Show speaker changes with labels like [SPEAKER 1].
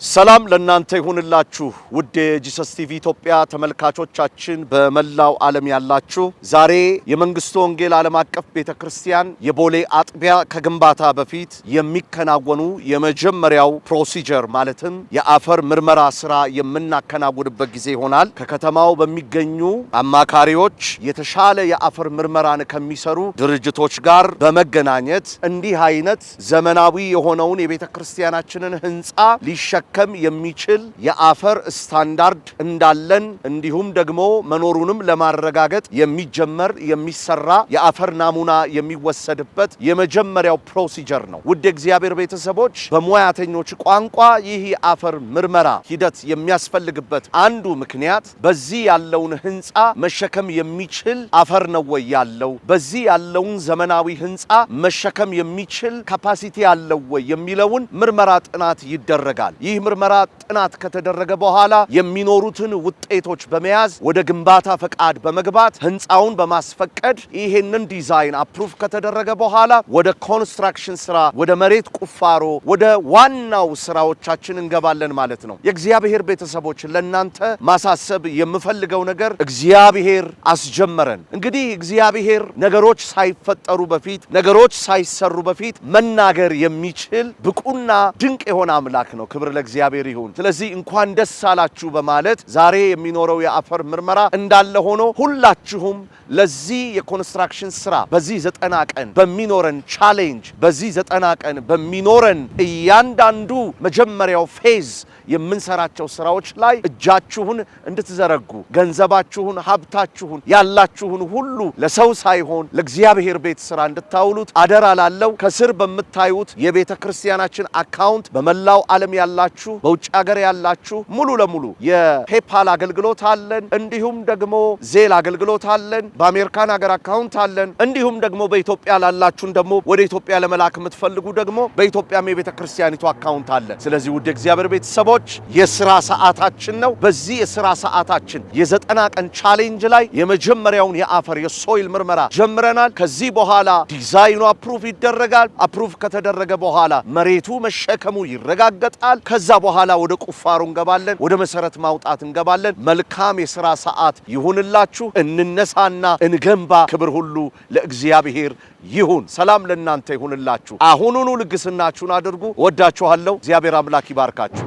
[SPEAKER 1] ሰላም ለእናንተ ይሁንላችሁ ውድ የጂሰስ ቲቪ ኢትዮጵያ ተመልካቾቻችን በመላው ዓለም ያላችሁ ዛሬ የመንግስቱ ወንጌል ዓለም አቀፍ ቤተክርስቲያን የቦሌ አጥቢያ ከግንባታ በፊት የሚከናወኑ የመጀመሪያው ፕሮሲጀር ማለትም የአፈር ምርመራ ስራ የምናከናውንበት ጊዜ ይሆናል። ከከተማው በሚገኙ አማካሪዎች የተሻለ የአፈር ምርመራን ከሚሰሩ ድርጅቶች ጋር በመገናኘት እንዲህ አይነት ዘመናዊ የሆነውን የቤተክርስቲያናችንን ህንጻ ሊሸከም የሚችል የአፈር ስታንዳርድ እንዳለን እንዲሁም ደግሞ መኖሩንም ለማረጋገጥ የሚጀመር የሚሰራ የአፈር ናሙና የሚወሰድበት የመጀመሪያው ፕሮሲጀር ነው። ውድ እግዚአብሔር ቤተሰቦች በሙያተኞች ቋንቋ ይህ የአፈር ምርመራ ሂደት የሚያስፈልግበት አንዱ ምክንያት በዚህ ያለውን ህንጻ መሸከም የሚችል አፈር ነው ወይ ያለው፣ በዚህ ያለውን ዘመናዊ ህንጻ መሸከም የሚችል ካፓሲቲ ያለው ወይ የሚለውን ምርመራ ጥናት ይደረጋል። ይህ ምርመራ ጥናት ከተደረገ በኋላ የሚኖሩትን ውጤቶች በመያዝ ወደ ግንባታ ፈቃድ በመግባት ህንጻውን በማስፈቀድ ይሄንን ዲዛይን አፕሩቭ ከተደረገ በኋላ ወደ ኮንስትራክሽን ስራ፣ ወደ መሬት ቁፋሮ፣ ወደ ዋናው ስራዎቻችን እንገባለን ማለት ነው። የእግዚአብሔር ቤተሰቦች ለናንተ ማሳሰብ የምፈልገው ነገር እግዚአብሔር አስጀመረን። እንግዲህ እግዚአብሔር ነገሮች ሳይፈጠሩ በፊት ነገሮች ሳይሰሩ በፊት መናገር የሚችል ብቁና ድንቅ የሆነ አምላክ ነው። ክብር ለእግዚአብሔር ይሁን። ስለዚህ እንኳን ደስ አላችሁ በማለት ዛሬ የሚኖረው የአፈር ምርመራ እንዳለ ሆኖ ሁላችሁም ለዚህ የኮንስትራክሽን ስራ በዚህ 90 ቀን በሚኖረን ቻሌንጅ በዚህ 90 ቀን በሚኖረን እያንዳንዱ መጀመሪያው ፌዝ የምንሰራቸው ስራዎች ላይ እጃችሁን እንድትዘረጉ ገንዘባችሁን፣ ሀብታችሁን፣ ያላችሁን ሁሉ ለሰው ሳይሆን ለእግዚአብሔር ቤት ስራ እንድታውሉት አደራ ላለው ከስር በምታዩት የቤተ ክርስቲያናችን አካውንት በመላው ዓለም ያላችሁ በውጭ ሀገር ያላችሁ ሙሉ ለሙሉ የፔፓል አገልግሎት አለን። እንዲሁም ደግሞ ዜል አገልግሎት አለን። በአሜሪካን ሀገር አካውንት አለን። እንዲሁም ደግሞ በኢትዮጵያ ላላችሁን ደግሞ ወደ ኢትዮጵያ ለመላክ የምትፈልጉ ደግሞ በኢትዮጵያም የቤተ ክርስቲያኒቱ አካውንት አለን። ስለዚህ ውድ እግዚአብሔር ቤተሰቦች የሥራ ሰዓታችን ነው። በዚህ የሥራ ሰዓታችን የ90 ቀን ቻሌንጅ ላይ የመጀመሪያውን የአፈር የሶይል ምርመራ ጀምረናል። ከዚህ በኋላ ዲዛይኑ አፕሩቭ ይደረጋል። አፕሩቭ ከተደረገ በኋላ መሬቱ መሸከሙ ይረጋገጣል። ከዛ በኋላ ወደ ቁፋሮ እንገባለን። ወደ መሰረት ማውጣት እንገባለን። መልካም የሥራ ሰዓት ይሁንላችሁ። እንነሳና እንገንባ። ክብር ሁሉ ለእግዚአብሔር ይሁን። ሰላም ለእናንተ ይሁንላችሁ። አሁኑኑ ልግስናችሁን አድርጉ። ወዳችኋለሁ። እግዚአብሔር አምላክ ይባርካችሁ።